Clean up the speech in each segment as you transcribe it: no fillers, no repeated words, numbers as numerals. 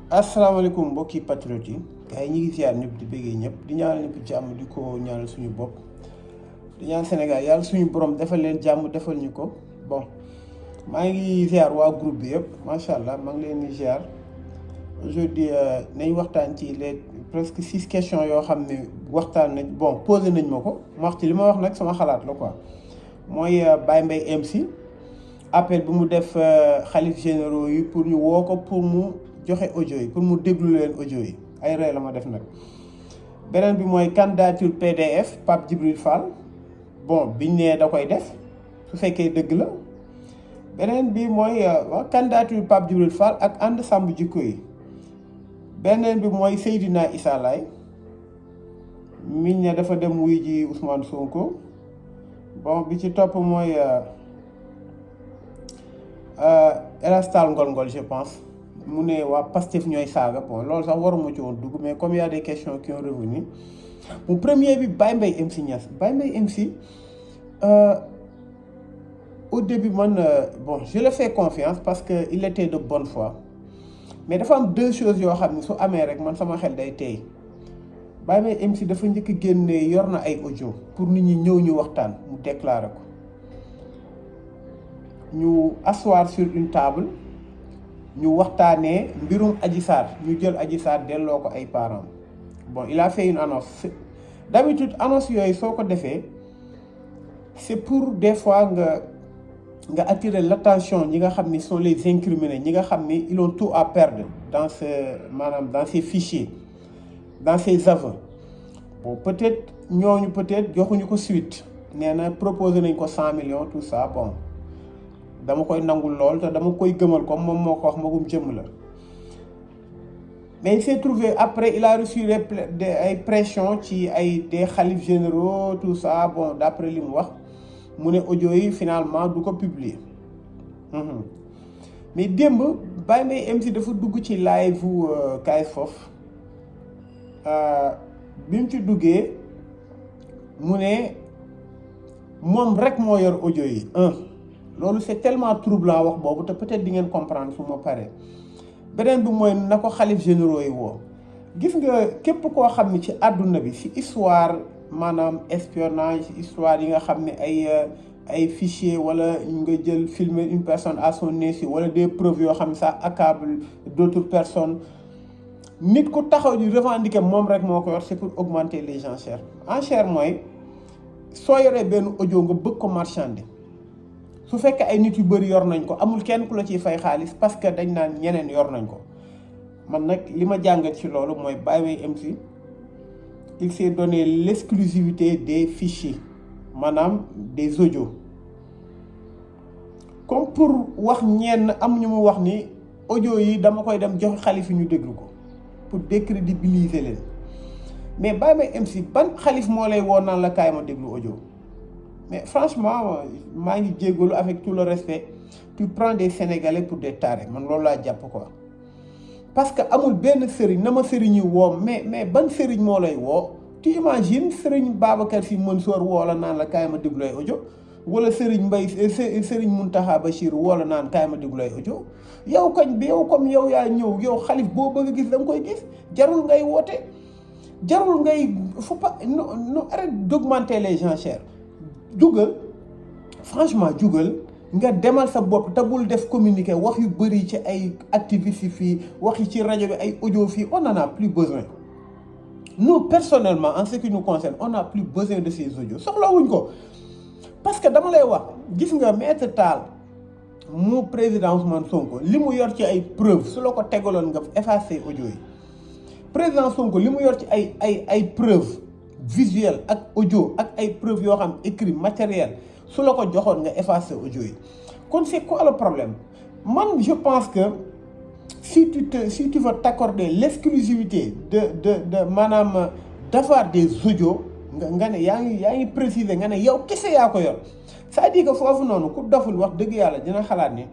asalaamaaleykum mbokki patriote yi gars yi ñu ngi ziar ñëpp di bëggee ñëpp di ñaanal ñëpp jàmm di ko ñaanal suñu bopp di ñaan Sénégal yàlla suñu borom defal leen jàmm defal ñu ko bon maa ngi ziar waa groupe bi yëpp macha allah maa ngi leen di ziar aujourd'hui nañ waxtaan ci les presque 6 questions yoo xam ne waxtaan nañ bon posé nañ ma ko ma wax ci li ma wax nag sama xalaat la quoi mooy Baye Mbaye MC appel bi mu def xalif généraux yi pour ñu woo ko pour mu joxe audio yi pour mu déglu leen audio yi ay ree la ma def nag beneen bi mooy candidature PDF Pape Djibril Fall bon biñ nee da koy def su fekkee dëgg la beneen bi mooy candidature Pape Djibril Fall ak ànd sàmm jikko yi beneen bi mooy Seydina Issa Laye miñ ne dafa dem wuy ji Ousmane Sonko bon bi ci topp mooy Elas Tall Ngol je pense mu ne waa Pastef ñooy saaga bon loolu sax waruma ci woon dugg mais comme y a des questions qui ont revenu mu premier bi Baye Mbaye MC Niass Baye Mbaye MC au début man bon je le fais confiance parce que il était de bonne foi mais dafa am deux choses yoo xam ne su amee rek man sama xel day teey Baye Mbaye MC dafa njëkk a génne yor na ay audio pour nit ñi ñëw ñu waxtaan mu déclaré ko ñu asseoir sur une table ñu waxtaanee mbirum Adji Sarr ñu jël Adji Sarr delloo ko ay parents bon il a fait une annonce d'habitude annonce yooyu soo ko defee c'est pour des fois nga attirer l'attention ñi nga xam ni sont les incriminés ñi nga xam ni ils ont tout à perdre dans maanaam dans ces fichiers dans ces aveux bon peut-être ñooñu peut-être joxuñu ko suite nee na proposé nañ ko 100 millions tout ça bon dama koy nangul lool te dama koy gëmal comme moom moo ko wax magum jëmm la mais il s'est trouvé après il a reçu ay pression ci ay des xalifs généraux tout ça bon d'après li mu wax mu ne audio yi finalement du ko publier mais démb Baye Mbaye MC dafa dugg ci live bu KS Fof bi mu ci duggee mu ne moom rek moo yor audio yi loolu c'est tellement troublant wax boobu te peut-être di ngeen comprendre fu ma paree beneen bi mooy na ko xalif généraux yi woo gis nga képp koo xam ne ci àdduna bi ci histoire maanaam espionnage ci histoire yi nga xam ne ay fichiers wala nga jël filmer une personne à son insu wala des preuves yoo xam ne ça accable d'autres personnes nit ku taxaw di revendiquer moom rek moo ko yor c'est pour augmenter les enchères enchère mooy soo yoree benn audio nga bëgg ko marchander su fekkee ay nit yu bëri yor nañ ko amul kenn ku la ciy fay xaalis parce que dañ naan ñeneen yor nañ ko man nag li ma jàngat ci loolu mooy Baye Mbaye MC il s'est donné l'exclusivité des fichiers maanaam des audios comme pour wax ñenn am ñu mu wax ni audio yi dama koy dem jox xalif yi ñu déglu ko pour décrédibiliser leen mais Baye Mbaye MC ban xalif moo lay woo naan la kaay ma déglu audio mais franchement maa ngi jégalu avec tout le respect tu prends des Sénégalais pour des tarés man loolu laa jàpp quoi parce que amul benn sëriñ na ma sëriñ yi woo mais ban sëriñ moo lay woo tu imagines sëriñ Babacar Sy Mansour woo la naan la kaay ma déglu ay audio wala sëriñ Mbaye sëriñ Mountakha Bachir woo la naan kaay ma déglu ay audio yow kañ bi yow comme yow yaa ñëw yow xalif boo bëgg a gis da nga koy gis jarul ngay woote jarul ngay faut pas non arrête d'augmenter les enchères jugal franchement jugal nga demal sa bopp te bul def communiqué wax yu bëri ci ay activistes yi fii wax yi ci rajo bi ay audio fii on n'en a plus besoin nous personnellement en ce qui nous concerne on n'a plus besoin de ces audios soxlawuñ ko parce que dama lay wax gis nga maître Tall mu président Ousmane Sonko li mu yor ci ay preuves su la ko tegaloon nga effacer audio yi président Sonko li mu yor ci ay preuves visuel ak audio ak ay preuves yoo xam écrit matériel su la ko joxoon nga effacer audio yi kon c'est quoi le problème man je pense que si tu veux t'accorder l'exclusivité de maanaam d'avoir des audios nga ne yaa ngi préciser nga ne yow kese yaa ko yor c'est-à-dire que foofu noonu ku doful wax dëgg yàlla dina xalaat ni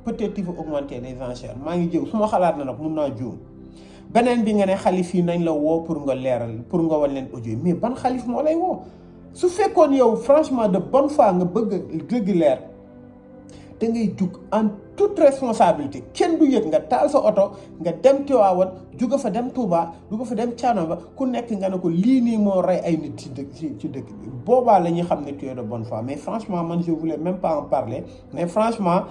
peut-être il faut augmenter les enchères maa ngi jëw su ma xalaat na nag mun naa juum beneen bi nga ne xalif yi nañ la woo pour nga leeral pour nga wan leen audio mais ban xalif moo lay woo su fekkoon yow franchement de bonne foi nga bëgg leer da ngay jug en toute responsabilité kenn du yëg nga taal sa oto nga dem Tivaouane juga fa dem Touba juga fa dem Thiénaba ku nekk nga ne ko lii nii moo rey ay nit ci dëkk bi boobaa la ñuy xam ne tu es de bonne foi mais franchement man je voulais même pas en parler mais franchement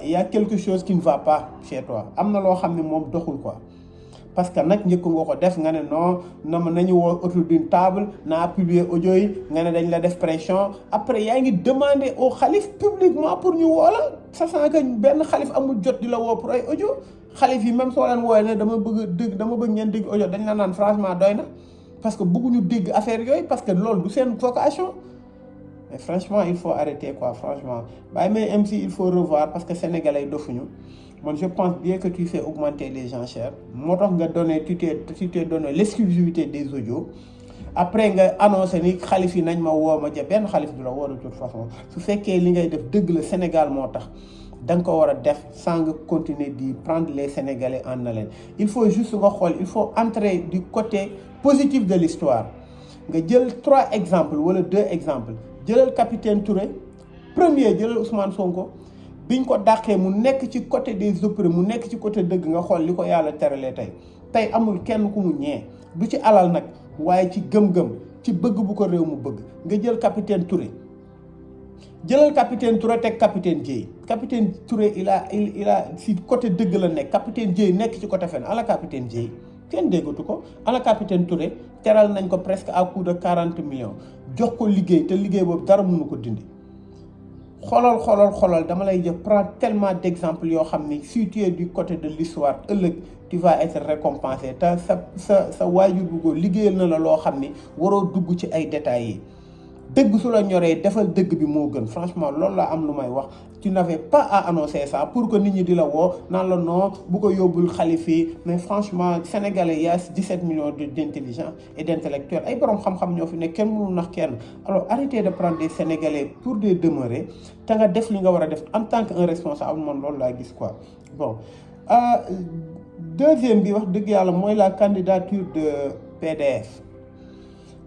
y a quelque chose qui ne va pas chez toi am na loo xam ne moom doxul quoi parce que nag njëkk nga ko def nga ne non nañu woo autour d'une table naa publier audio yi nga ne dañ la def pression après yaa ngi demander au xalif publiquement pour ñu woo la sachant que benn xalif amul jot di la woo pour ay audio xalif yi même soo leen wooyee ne dama bëgg ngeen dégg audio dañ la naan franchement doy na parce que bëgguñu dégg affaire yooyu parce que loolu du seen vocation mais franchement il faut arrêter quoi franchement Baye Mbaye MC il faut revoir parce que sénégalais dofuñu moi je pense bien que tu fais augmenter les enchères moo tax nga tu t'es donné l'exclusivité des audios après nga annoncé ni xalif yi nañ ma woo ma ja benn xalif du la woo de toute façon su fekkee li ngay def dëgg la Sénégal moo tax da nga ko war a def sans nga continuer di prendre les Sénégalais en haleine il faut juste nga xool il faut entrer du côté positif de l'histoire nga jël 3 exemples wala 2 exemples jëlal capitaine Touré premier jëlal Ousmane Sonko biñ ko dàqee mu nekk ci côté des opprimés mu nekk ci côté dëgg nga xool li ko yàlla teralee tey amul kenn ku mu ñee du ci alal nag waaye ci gëm-gëm ci bëgg bu ko réew mu bëgg nga jël capitaine Touré jëlal capitaine Touré teg capitaine Dièye capitaine Touré il a si côté dëgg la nekk capitaine Dièye nekk ci côté fen ala capitaine Dièye kenn déggatu ko ala capitaine Touré teral nañ ko presque à coût de 40 millions jox ko liggéey te liggéey boobu dara mënu ko dindi xoolal dama lay jëf prendre tellement d'exemples yoo xam ni si tu es du côté de l'histoire ëllëg tu vas être récompensé te sa waajur bu ko liggéeyal na la loo xam ni waroo dugg ci ay détails yi dëgg su la ñoree defal dëgg bi moo gën franchement loolu la am lu may wax tu n'avais pas à annoncer ça pour que nit ñi di la woo naan la non bu ko yóbbul xalif yi mais franchement sénégalais y a 17 millions d'intelligents et d'intellectuels ay borom xam-xam ñoo fi nekk kenn mënul nax kenn alors arrêtez de prendre des sénégalais pour des demeurés te nga def li nga war a def en tant que un responsable man loolu laa gis quoi bon deuxième bi wax dëgg yàlla mooy la candidature de PDF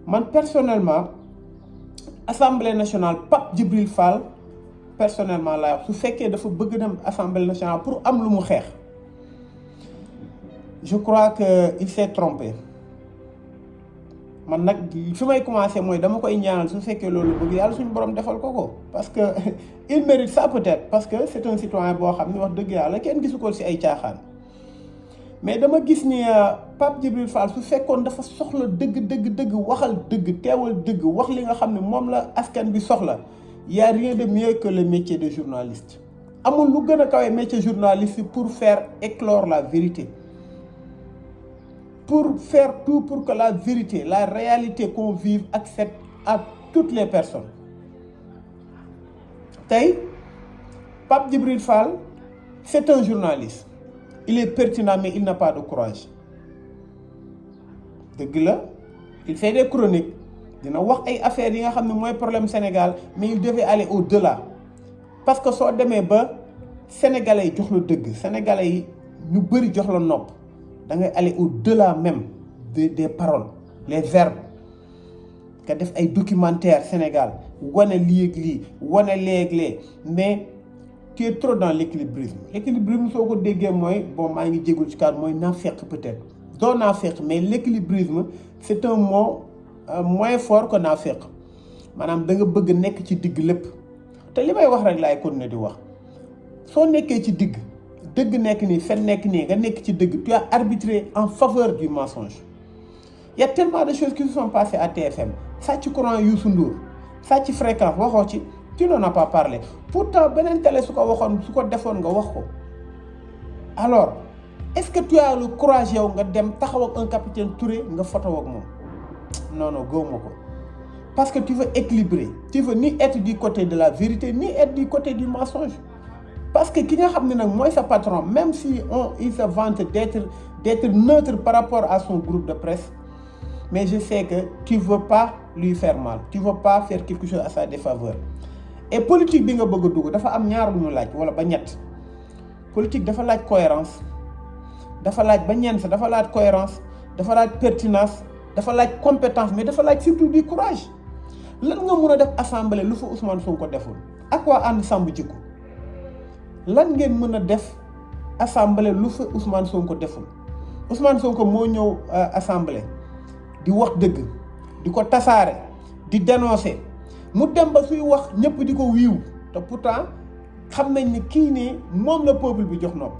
man personnellement Assemblée nationale Pape Djibril Fall personnellement laa wax su fekkee dafa bëgg dem Assemblée nationale pour am lu mu xeex je crois que il s'est trompé man nag fi may commencer mooy dama koy ñaanal su fekkee loolu bëgg yàlla suñu borom defal ko parce que il mérite ça peut-être parce que c'est un citoyen boo xam ni wax dëgg yàlla kenn gisu ko ci ay caaxaan mais dama gis ni Pape Djibril Fall su fekkoon dafa soxla dëgg waxal dëgg teewal dëgg wax li nga xam ne moom la askan bi soxla y a rien de mieux que le métier de journaliste amul lu gën a kawe métier journaliste pour faire éclore la vérité pour faire tout pour que la vérité la réalité qu'on vive accède à toutes les personnes tey Pape Djibril Fall c'est un journaliste il est pertinent mais il n'a pas de courage dëgg la il fait des chroniques dina wax ay affaires yi nga xam ne mooy problème Sénégal mais il devait aller au-delà parce que soo demee ba sénégalais yi jox la dëgg sénégalais yi ñu bëri jox la nopp da ngay aller au-delà même des paroles les verbes nga def ay documentaire Sénégal wane lii ak lii wane léeg-léeg mais tu es trop dans l'équilibrisme soo ko déggee mooy bon maa ngi jégul ci cadre mooy naafeq peut-être doo naafeq mais l'équilibrisme c'est un mot moins fort que naafeq maanaam da nga bëgg nekk ci digg lépp te li may wax rek laay continuer di wax soo nekkee ci digg dëgg nekk nii fen nekk nii nga nekk ci dëgg tu as arbitré en faveur du mensonge il y a tellement de choses qui se sont passées à TFM sàcc courant Youssou Ndour sàcc fréquence waxoo ci tu n'en as pas parlé pourtant beneen télé su ko waxoon su ko defoon nga wax ko alors est-ce que tu as le courage yow nga dem taxaw ak un capitaine Touré nga photo ak moom non gëwuma ko parce que tu veux équilibrer tu veux ni être du côté de la vérité ni être du côté du mensonge parce que ki nga xam ne nag mooy sa patron même si il se vante d'être neutre par rapport à son groupe de presse mais je sais que tu veux pas lui faire mal tu veux pas faire quelque chose à sa défaveur et politique bi nga bëgg a dugg dafa am ñaar lu ñu laaj wala ba ñett politique dafa laaj cohérence dafa laaj ba ñeent dafa laaj cohérence dafa laaj pertinence dafa laaj compétence mais dafa laaj surtout du courage lan nga mun a def assemblée lu fa Ousmane Sonko deful ak waa ànd Samb Jikko lan ngeen mën a def assemblée lu fa Ousmane Sonko deful Ousmane Sonko moo ñëw assemblée di wax dëgg di ko tasaare di dénoncer mu dem ba suy wax ñëpp di ko wiiw te pourtant xam nañ ni kii nii moom la peuple bi jox nopp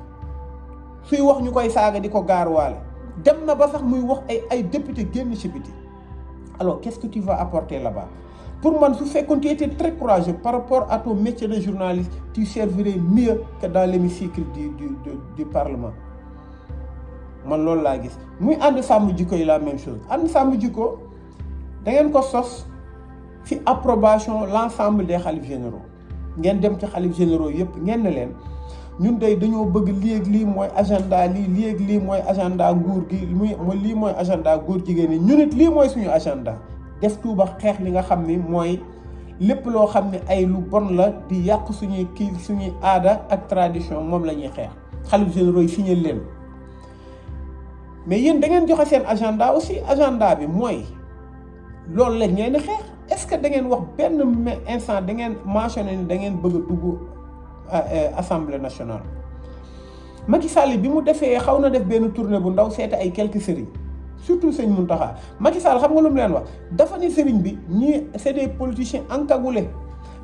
suy wax ñu koy saaga di ko gaaruwaale dem na ba sax muy wax ay député génn ci biti. Alors qu'est-ce que tu vas apporter là-bas? Pour moi, su fekkoon tu étais très courageux par rapport à ton métier de journaliste, tu servirais mieux que dans l'hémicycle du Parlement. Man loolu laa gis muy ànd sàmm jikko yi la même chose ànd sàmm jikko da ngeen ko sos ci approbation l'ensemble des xalif généraux ngeen dem ci xalif généraux yëpp ngeen ne leen ñun day dañoo bëgg lii ak lii mooy agenda lii ak lii mooy agenda nguur gi lii mooy agenda góor jigéen ñi ñun it lii mooy suñu agenda def tuuba xeex li nga xam ni mooy lépp loo xam ne ay lu bon la di yàq suñuy aada ak tradition moom la ñuy xeex xalif généraux yi signé leen mais yéen da ngeen joxe seen agenda aussi agenda bi mooy loolu la ngeen di xeex est-ce que da ngeen wax benn instant da ngeen mentionné ni da ngeen bëgg a dugg assemblée nationale. Macky Sall bi mu defee xaw na def benn tournée bu ndaw seeta ay quelques sëriñ surtout sëñ Mountakha Macky Sall xam nga lu mu leen wax dafa ni sëriñ bi ñii c'est des politiciens encagoulés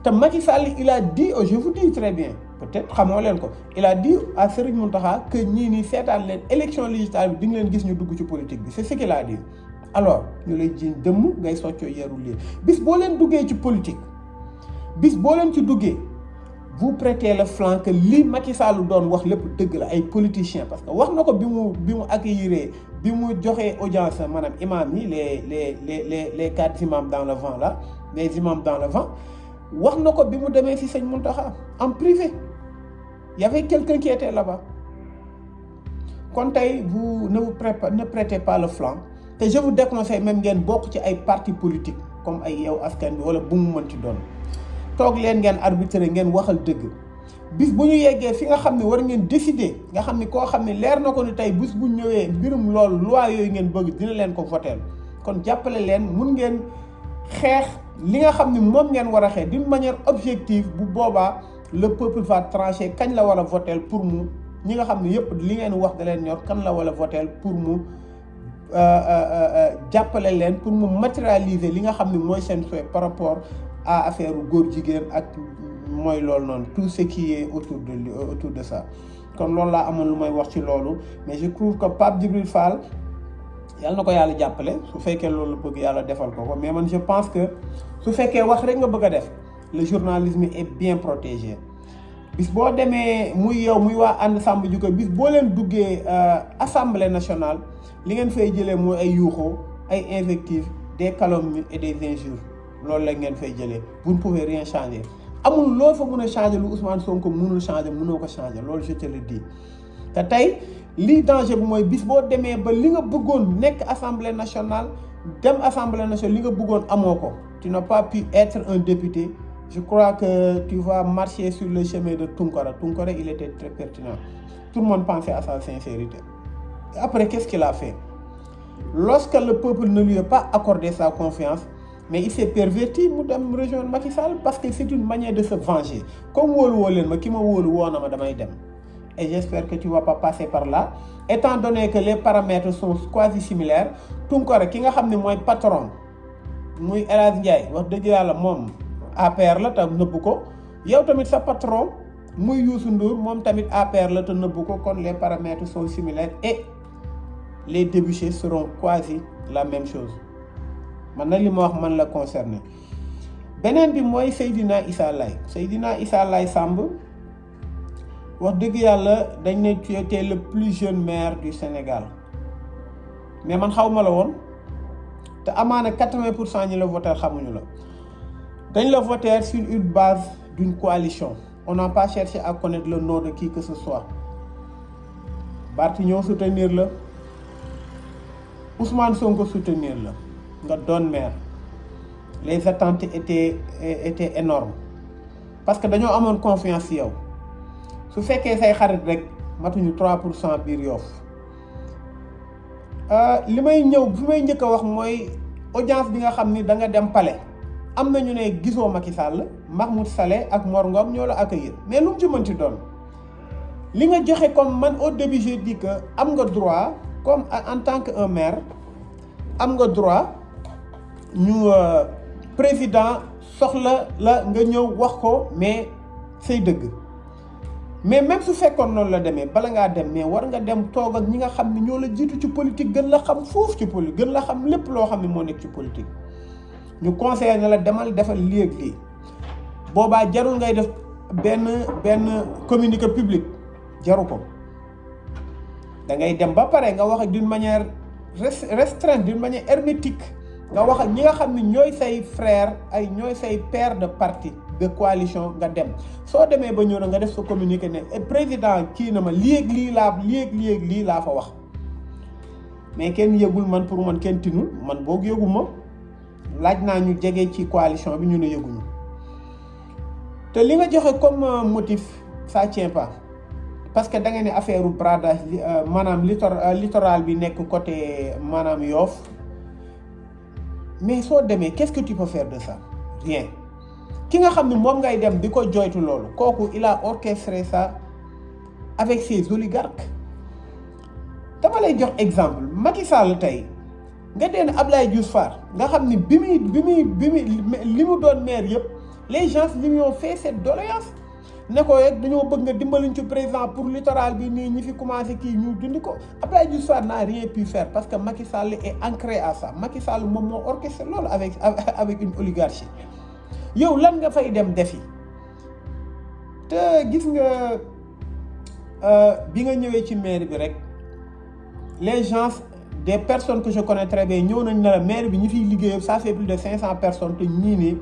te Macky Sall il a dit je vous dis très bien peut-être xamoo leen ko il a dit à Serigne Mountakha que ñii nii seetaan leen élection législative bi di nga leen gis ñu dugg ci politique bi c'est ce qu'il a dit. Alors ñu lay jiiñ dëmm ngay soccoo yeru lii bis boo leen duggee ci politique bis boo leen ci duggee vous prêtez le flanc que li Macky Sall doon wax lépp dëgg la ay politiciens parce que wax na ko bi mu accueillir bi mu joxee audience maanaam imam yi les 4 imams dans le vent là les imams dans le vent wax na ko bi mu demee ci sëñ Mountakha en privé y avait quelqu'un qui était là-bas kon tey vous ne prêtez pas le flanc te je vous déconseille même ngeen bokk ci ay partis politiques comme ay Yewwi Askan Wi wala bu mu mën ci doon toog leen ngeen arbitrer ngeen waxal dëgg bis bu ñu yeggee fi nga xam ne war ngeen décider nga xam ni koo xam ne leer na ko ni tey bis bu ñëwee mbirum loolu loi yooyu ngeen bëgg dina leen ko voteel kon jàppale leen mun ngeen xeex li nga xam ne moom ngeen war a xeex d'une manière objective bu boobaa le peuple va trancher kañ la war a voteel pour mu ñi nga xam ne yëpp li ngeen wax da leen ñor kan la war a voteel pour mu jàppale leen pour mu matérialiser li nga xam ne mooy seen souhait par rapport à affaire góor jigéen ak mooy loolu noonu tout ce qui est autour de ça kon loolu laa amoon lu may wax ci loolu mais je trouve que Pape Djibril Fall yàlla na ko yàlla jàppale su fekkee loolu bëgg yàlla defal ko mais man je pense que su fekkee wax rek nga bëgg a def le journalisme est bien protégé bis boo demee muy yow muy waa ànd sàmm jikko bis boo leen duggee assemblée nationale li ngeen fay jëlee mooy ay yuuxoo ay invectives des calomnies et des injures loolu la ngeen fay jëlee vous ne pouvez rien changer amul loo fa mën a changer lu Ousmane Sonko mënul changer mënoo ko changer loolu je te le dis te tey lii danger bi mooy bis boo demee ba li nga bëggoon nekk assemblée nationale dem assemblée nationale li nga bëggoon amoo ko tu n'as pas pu être un député je crois que tu vas marcher sur le chemin de Tunkara il était très pertinent tout le monde pensait à sa sincérité après qu'est-ce qu'il a fait lorsque le peuple ne lui a pas accordé sa confiance mais il s'est perverti mu dem rejoindre Macky Sall parce que c'est une manière de se venger comme wóolu leen ma ki ma wóolu woo na ma damay dem et j'espère que tu vas pas passer par là étant donné que les paramètres sont quasi similaires Tunkara ki nga xam ne mooy patron muy El Hadj Ndiaye wax dëgg yàlla moom APR la te nëbbu ko yow tamit sa patron muy Youssou Ndour moom tamit APR la te nëbbu ko kon les paramètres sont similaires et les débouchés seront quasi la même chose man na li ma wax man la concerné beneen bi mooy Seydina Issa Laye Samb wax dëgg yàlla dañ ne tu étais le plus jeune maire du Sénégal mais man xaw ma la woon te amaana 80% ñi la voter xamuñu la dañ la voter sur une base d'une coalition on n'a pas cherché à connaître le nom de qui que ce soit Barth ñëw soutenir la Ousmane Sonko soutenir la nga doon maire les attentes étaient énormes parce que dañoo amoon confiance ci yow su fekkee say xarit rek matuñu 3% biir Yoff li may ñëw fi may njëkk a wax mooy audience bi nga xam ni da nga dem palais am na ñu ne gisoo Macky Sall Mahmoud Saleh ak Mor Ngom ñoo la accueillir mais lu mu ci mënti doon li nga joxe comme man au début j'ai dit que am nga droit comme en tant que un maire am nga droit ñu président soxla la nga ñëw wax ko mais say dëgg mais même su fekkoon noonu la demee bala ngaa dem mais war nga dem toog ak ñi nga xam ne ñoo la jiitu ci politique gën la xam foofu ci politique gën la xam lépp loo xam ne moo nekk ci politique ñu conseillé na la demal defal lii ak lii boobaa jarul ngay def benn communiqué public jaru ko da ngay dem ba pare nga wax ak d'une manière restreinte d'une manière hermétique nga wax ak ñi nga xam ne ñooy say frère ay ñooy say père de parti de coalition nga dem soo demee ba ñëw na nga def sa communiqué ne président kii na ma lii ak lii laa fa wax mais kenn yëgul man pour man kenn tinul man boog yëguma laaj naa ñu jege ci coalition bi ñu ne yëguñu te li nga joxe comme motif ça tient pas parce que da nga ne affaire u bradage maanaam littoral bi nekk côté maanaam Yoff mais soo demee qu'est-ce que tu peux faire de ça rien ki nga xam ne moom ngay dem di ko joytu loolu kooku il a orchestré ça avec ses oligarques dama lay jox exemple Macky Sall tey nga deen Abdoulaye Diouf Sarr nga xam ni bi muy li mu doon maire yëpp les gens lui ont fait cette doléance ne ko rek dañoo bëgg nga dimbaliñ ci président pour littoral bi nii ñi fi commencé kii ñu dindi ko Abdoulaye Diouf Sarr n'a rien pu faire parce que Macky Sall est ancré à ça Macky Sall moom moo orchestré loolu avec une oligarchie yow lan nga fay dem defi te gis nga bi nga ñëwee ci maire bi rek les gens des personnes que je connais très bien ñëw nañ ne la maire bi ñi fiy liggéey ça fait plus de 500 personnes te ñii nii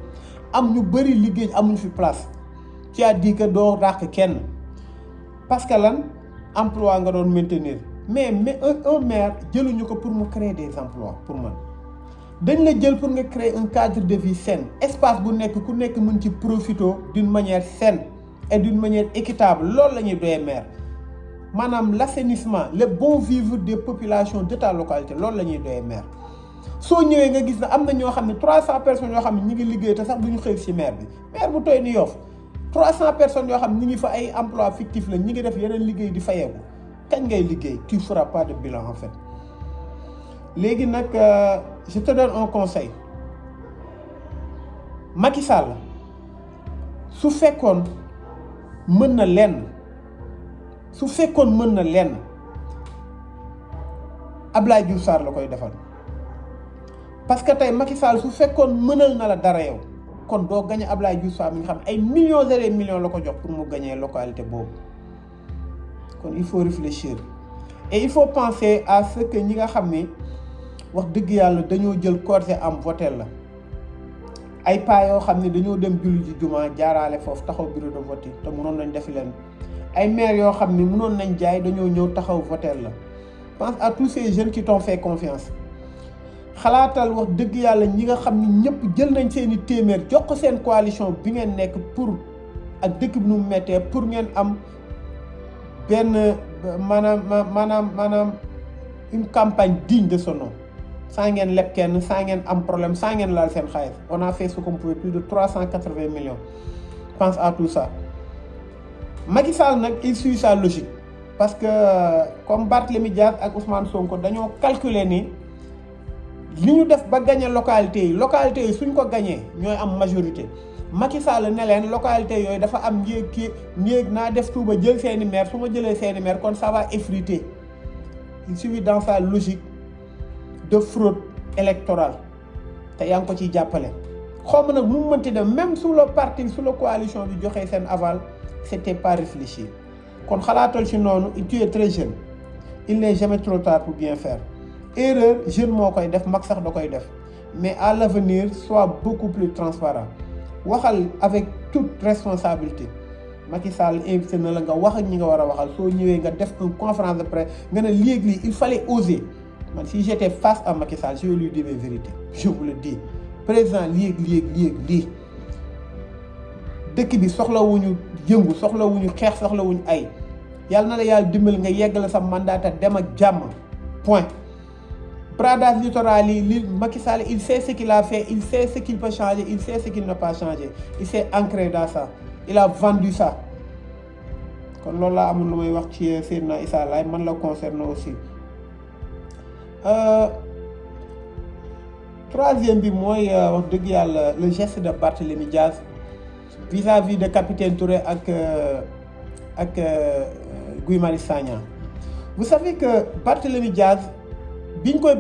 am ñu bëri liggéey amuñu fi place tu as dit que doo dàq kenn parce que lan emploi nga doon maintenir mais un maire jëluñu ko pour mu créer des emplois pour man dañ la jël pour nga créer un cadre de vie sain espace bu nekk ku nekk mën ci profiter d'une manière saine et d'une manière équitable loolu la ñuy doyee maire maanaam l'assainissement le bon vivre des populations de ta localité loolu la ñuy doyee maire soo ñëwee nga gis ne am na ñoo xam ne 300 personnes yoo xam ne ñi ngi liggéey te sax du ñu xëy ci maire bi maire bu toy ni Yoff 300 personnes yoo xam ne ñi ngi fa ay emploi fictif la ñi ngi def yeneen liggéey di fayeeku kañ ngay liggéey tu feras pas de bilan en fait léegi nag je te donne un conseil Macky Sall su fekkoon mën na lenn Abdoulaye Diouf Sarr la koy defal parce que tey Macky Sall su fekkoon mënal na la dara yow kon doo gagné Abdoulaye Diouf Sarr mi nga xam ay millions et des millions la ko jox pour mu gagner localité boobu kon il faut réfléchir et il faut penser à ce que ñi nga xam ni wax dëgg yàlla dañoo jël corps et âme voter la ay paa yoo xam ne dañoo dem julli ji jumaa jaaraale foofu taxaw bureau de vote te mënoon nañ defi leen ay maires yoo xam ni mënoon nañ jaay dañoo ñëw taxaw voter la pense à tous ces jeunes qui t'ont fait confiance xalaatal wax dëgg yàlla ñi nga xam ni ñëpp jël nañ seeni téeméer jox ko seen coalition bi ngeen nekk pour ak dëkk bi nu mu méttee pour ngeen am benn maanaam une campagne digne de ce nom sans ngeen leb kenn sans ngeen am problème sans ngeen laal seen xaalis on a fait ce qu'on pouvait plus de 380 millions pense à tout ça Macky Sall nag il suit sa logique parce que comme Barthélémy Dias ak Ousmane Sonko dañoo calculer ni li ñu def ba gagné localité yi suñ ko gagné ñooy am majorité Macky Sall ne leen localité yooyu dafa am njéeg naa def Touba jël seeni maire su ma jëlee seeni maire kon ça va effriter il suit dans sa logique de fraude électorale te yaa ngi ko ciy jàppale xaw ma nag nu mu mënti dem même sous le parti sous la coalition bi joxee seen aval c'était pas réfléchi kon xalaatal ci noonu tu es très jeune il n'est jamais trop tard pour bien faire erreur jeune moo koy def mag sax da koy def mais à l'avenir sois beaucoup plus transparent waxal avec toute responsabilité Macky Sall invité na la nga wax ak ñi nga war a waxal soo ñëwee nga def une conférence de presse nga ne léegi il fallait oser man si j'étais face à Macky Sall je vais lui dire les vérités je vous le dis président lii dëkk bi soxlawuñu yëngu soxlawuñu xeex soxlawuñu ay yàlla na la yàlla dimbali nga yeggale sa mandat te dem ak jàmm point. Bradage littoral yi li Macky Sall il sait ce qu'il a fait il sait ce qu'il peut changer il sait ce qu'il n'a pas changé il s'est ancré dans ça il a vendu ça kon loolu laa amul lu may wax ci Seydina Issa Laye man la concerne aussi. Troisième bi mooy wax dëgg yàlla le geste de Barthélémy Diaz vis-à-vis de capitaine Touré ak Guy Marius Sagna. Vous savez que Barthélémy Diaz biñ koy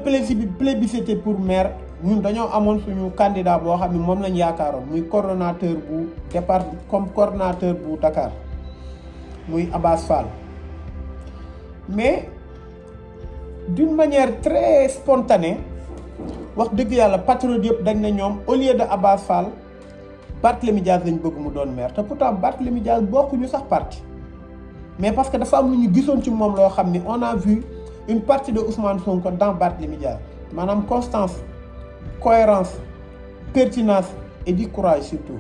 plébiscité pour maire ñun dañoo amoon suñu candidat boo xam ne moom lañ yaakaaroon muy coordonnateur bu départ comme coordonnateur bu Dakar muy Abass Fall mais d'une manière très spontanée wax dëgg yàlla patriote yëpp dañ ne ñoom au lieu de Abass Fall Barthélémy Diaz lañ bëgg mu doon maire te pourtant Barthélémy Diaz bokkuñu sax parti mais parce que dafa am lu ñu gisoon ci moom loo xam ni on a vu une partie de Ousmane Sonko dans Barthélémy Diaz maanaam constance cohérence pertinence et du courage surtout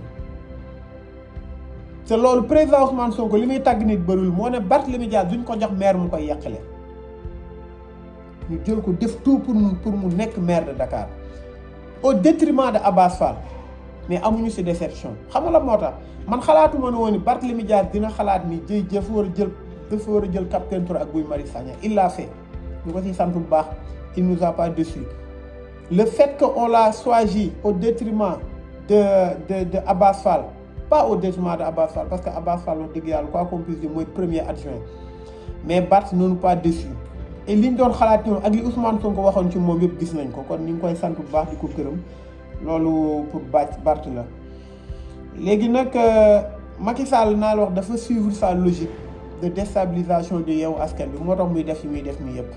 te loolu président Ousmane Sonko li muy tàgg nit bërul moo ne Barthélémy Diaz duñ ko jox maire mu koy yàqale ñu jël ko def tout pour mu nekk maire de Dakar au détriment de Abass Fall mais amuñu ci déception xam nga la moo tax man xalaatuma ne woon ni Barthélémy Diaz dina xalaat ni dafa war a jël capitaine Touré ak Guy Marius Sagna il l'a fait ñu ko ci sant bu baax il nous a pas déçu le fait que on l'a choisi au détriment de Abass Fall pas au détriment de Abass Fall parce que Abass Fall wax dëgg yàlla quoi qu'on puisse dire mooy premier adjoint mais Bart ne nous pas déçu et li ñu doon xalaat ñoom ak li Ousmane Sonko waxoon ci moom yëpp gis nañ ko kon ñu ngi koy sant bu baax di ko gërëm loolu pour Bart la léegi nag Macky Sall naa la wax dafa suivre sa logique de déstabilisation de Yewwi Askan Wi moo tax muy def yi muy def mi yëpp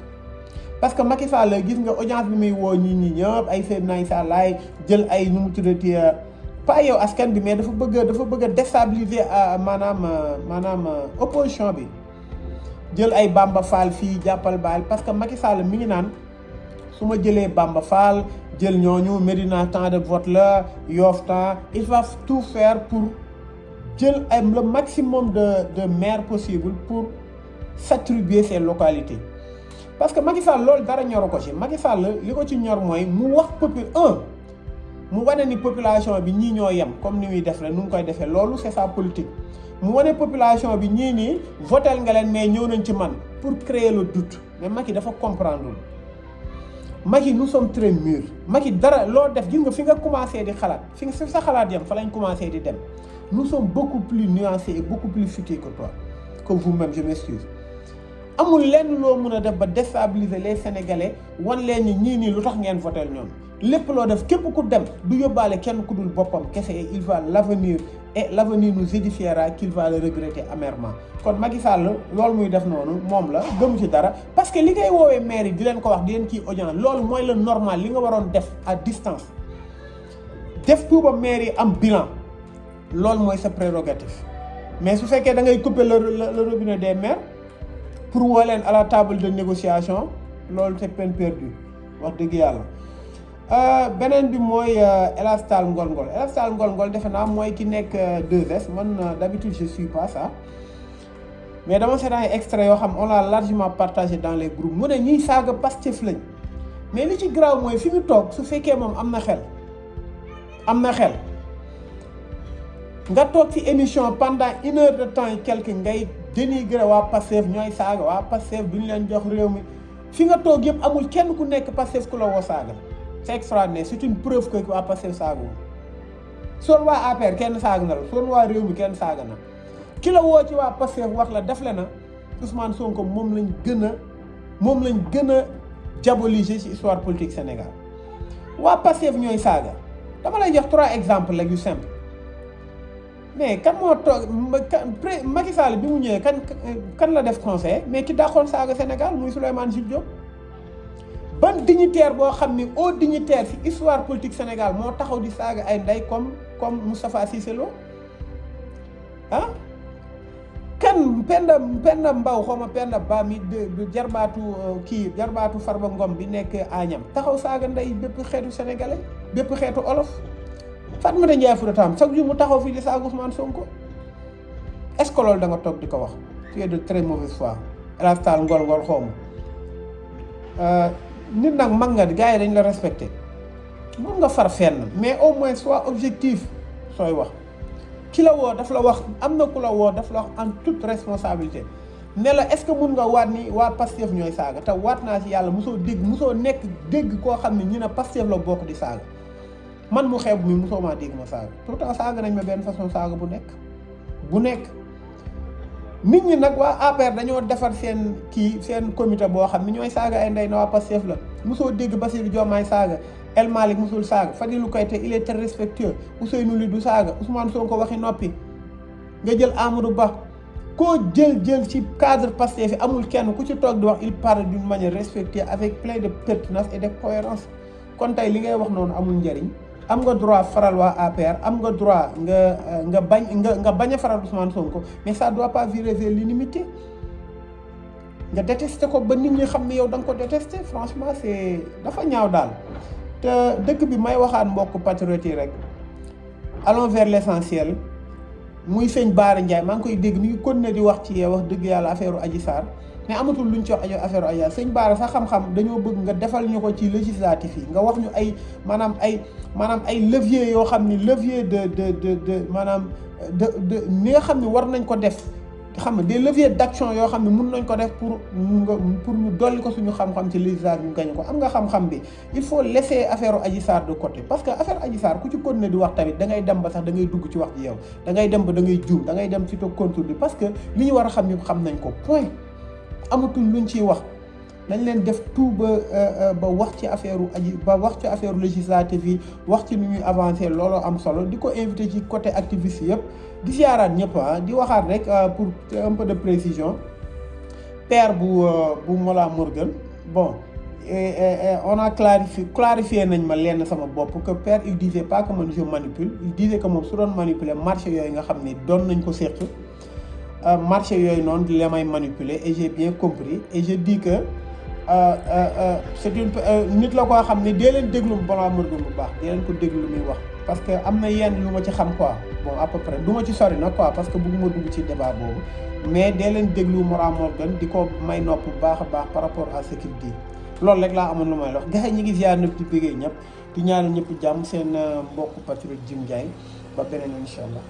parce que Macky Sall gis nga audience bi muy woo ñi ñëpp ay Seydina Issa Laye jël ay nu mu tuddati pas Yewwi Askan Wi mais dafa bëgg a déstabiliser maanaam opposition bi jël ay Bamba Fall fii jàppal baal parce que Macky Sall mi ngi naan su ma jëlee Bamba Fall jël ñooñu Médina temps de vote la Yoff temps il va tout faire pour jël ay le maximum de maires possible pour s'attribuer ces localités parce que Macky Sall loolu dara ñoru ko ci Macky Sall li ko ci ñor mooy mu wax mu wane ni population bi ñii ñoo yem comme ni muy def rek nu mu koy defee loolu c'est sa politique mu wane population bi ñii nii votel nga leen mais ñëw nañ ci man pour créer le doute mais Macky dafa comprendre Macky nous sommes très mûrs Macky dara loo def gis nga fi nga commencé di xalaat fi nga sa xalaat yam fa lañ commencé di dem nous sommes beaucoup plus nuancés et beaucoup plus futés que toi que vous-même je m'excuse amul lenn loo mën a def ba déstabiliser les Sénégalais wan leen ni ñii nii lu tax ngeen votel ñoom lépp loo def képp ku dem du yóbbaale kenn ku dul boppam kese et il va l'avenir nous édifiera qu'il va le regretter amèrement kon Macky Sall loolu muy def noonu moom la gëmu ci dara parce que li ngay woowee maire yi di leen ko wax di leen kii audience loolu mooy le normal li nga waroon def à distance def tout ba maire yi am bilan loolu mooy sa prérogative mais su fekkee da ngay couper le robinet des maires pour woo leen à la table de négociation loolu c'est peine perdue wax dëgg yàlla beneen bi mooy El Hadj Tall Ngol El Hadj Tall Ngol defe naa mooy ki nekk 2S man d'habitude je suis pas ça mais dama seetaan ay extrait yoo xam on l'a largement partagé dans les groupes mu ne ñiy saaga Pastef lañ mais li ci grave mooy fi mu toog su fekkee moom am na xel nga toog ci émission pendant 1 heure de temps et quelque ngay dénigrer waa Pastef ñooy saaga waa Pastef duñu leen jox réew mi fi nga toog yëpp amul kenn ku nekk Pastef ku la woo saaga c'est extraordinaire c'est une preuve que waa Pastef saaga wu son waa APR kenn saaga na la son waa réew mi kenn saaga na ki la woo ci waa Pastef wax la def le na Ousmane Sonko moom lañ gën a diaboliser ci histoire politique Sénégal waa Pastef ñooy saaga dama lay jox 3 exemples la yu simple mais kan moo toog Macky Sall bi mu ñëwee kan la def conseil mais ki dàqoon saaga Sénégal muy Souleymane Jules Diop ban dignitaire boo xam ni haut dignitaire ci histoire politique Sénégal moo taxaw di saaga ay ndey comme Moustapha Cissé Lo ah kan Penda Mbaw xaw ma Penda Ba mi jarbaatu Farba Ngom bi nekk Agnam taxaw saaga ndey bépp xeetu sénégalais bépp xeetu olof Fatmata Ndiaye Fouta Tam chaque jour mu taxaw fii di saaga Ousmane Sonko est-ce que loolu da nga toog di ko wax tu es de très mauvaise foi El Hadj Tall Ngol xaw ma nit nag mag nga gars yi dañ la respecté mun nga far fenn mais au moins sois objectif sooy wax ki la woo daf la wax am na ku la woo daf la wax en toute responsabilité ne la est-ce que mun nga waat ni waa Pastef ñooy saaga te waat naa ci yàlla mosoo nekk dégg koo xam ne ñu ne Pastef la bokk di saaga man mu xeeb mi mosoo maa dégg ma saaga pourtant saaga nañ ma benn façon saaga bu nekk nit ñi nag waa APR dañoo defar seen comité boo xam ne ñooy saaga ay ndey na waa Pastef la mosoo dégg Bassirou Diomaye saaga El Malick mosul saaga Fadilou Keïta il est très respectueux Ousseynou Ly du saaga Ousmane Sonko waxi noppi nga jël Amadou Ba koo jël ci cadre Pastef yi amul kenn ku ci toog di wax il parle d'une manière respectueuse avec plein de pertinence et de cohérence kon tey li ngay wax noonu amul njëriñ am nga droit faral waa APR am nga droit nga bañ a faral Ousmane Sonko mais ça doit pas virer vers l'inimitié nga détesté ko ba nit ñi xam ne yow da nga ko détesté franchement c'est dafa ñaaw daal te dëkk bi may waxaat mbokk patriote yi rek allons vers l'essentiel muy sëñ Bara Ndiaye maa ngi koy dégg mi ngi continuer di wax ci wax dëgg yàlla affaire Adji Sarr mais amatul luñ ci wax affaire Adji Sarr sëñ Bara sax xam-xam dañoo bëgg nga defal ñu ko ci législatif yi nga wax ñu ay maanaam ay levier yoo xam ni levier de maanaam de ni nga xam ne war nañ ko def xam nga des leviers d'action yoo xam ne mun nañ ko def pour ñu dolli ko suñu xam-xam ci législative ñu gañ ko am nga xam-xam bi il faut laisser affaire Adji Sarr de côté parce que affaire Adji Sarr ku ci continuer di wax tamit da ngay dem ba sax da ngay dugg ci wax ji yow da ngay dem ba da ngay juum da ngay dem ci to contour bi parce que li ñu war a xam ñu xam nañ ko point amatuñ luñ ciy wax nañ leen def tout ba wax ci affaire législative yi wax ci nu ñuy avancer looloo am solo di ko invité ci côté activiste yëpp di siyaaraat ñëpp di waxaat rek pour un peu de précision père bu Mollah Morgun bon on a clarifié nañ ma lenn sama bopp que père il disait pas que man je manipule il disait que moom su doon manipuler marché yooyu nga xam ni doon nañ ko séq marché yooyu noonu di la may manipuler et j'ai bien compris et je dis que c'est une nit la koo xam ne dee leen déglu Mollah Morgun bu baax dee leen ko déglu lu muy wax parce que am na yenn lu ma ci xam quoi bon à peu près du ma ci sori nag quoi parce que bëgguma dugg ci débat boobu mais dee leen déglu Mollah Morgun di ko may nopp bu baax a baax par rapport à ce qu'il dit loolu rek laa amoon lu may wax gars yi ñu ngi ziar ñëpp di bëggee ñëpp di ñaanal ñëpp jàmm seen mbokku patriote Jim Ndiaye ba beneen incha allah.